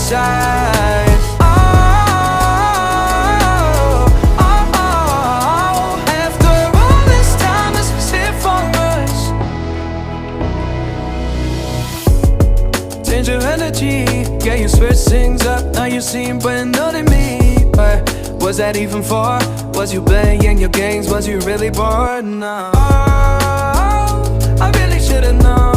decide. After all this time, this was it for us. Change your energy, yeah, you switch things up. Now you seem brand new to me. But was that even for? Was you playing your games? Was you really bored? No, I really should've known.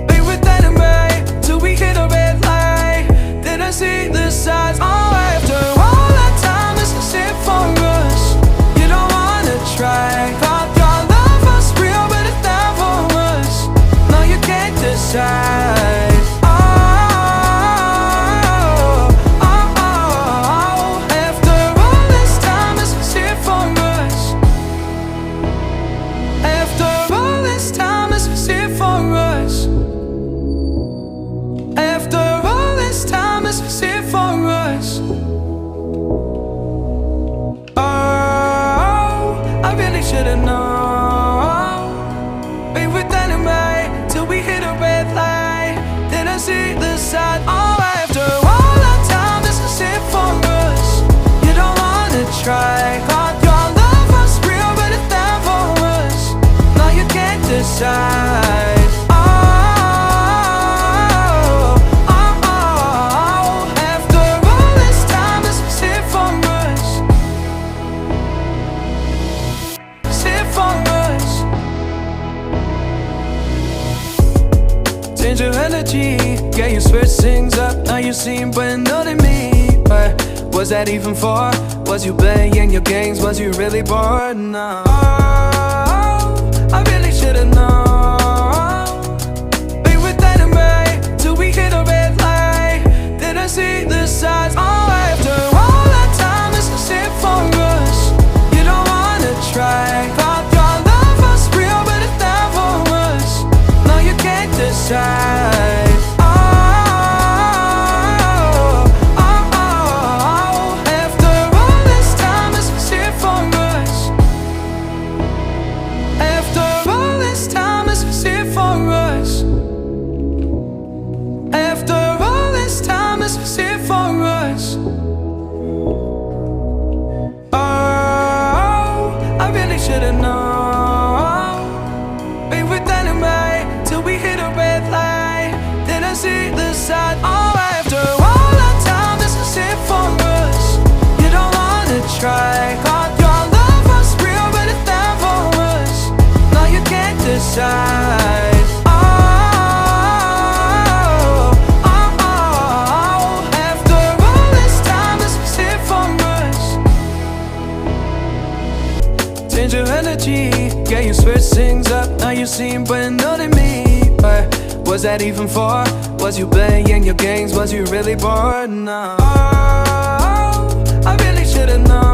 We were dynamite till we hit a red light. Didn't see the signs. Oh, after all that time, this is it for us. You don't wanna try. Thought your love was real, but it never was. No, you can't decide. Should've known. We were dynamite till we hit a red light. Didn't see the side. Oh, after all that time, this is it for us. You don't wanna try. Thought your love was real, but it never was. No, you can't decide. Change your energy, yeah, you switch things up. Now you seem brand new to me. But was that even for? Was you playing your games? Was you really bored? No, I really should've known. We were dynamite till we hit a red light. Didn't see the signs. Oh, after all that time, this is it for us. You don't wanna try. Thought your love was real, but it never was. No, you can't decide. Should've known. We were dynamite till we hit a red light. Didn't see the side. Oh, after all that time, this is it for us. You don't wanna try. Thought your love was real, but it never was. No, you can't decide. Change your energy, yeah, you switch things up. Now you seem brand new to me. But was that even for? Was you playing your games? Was you really bored? No, I really should've known.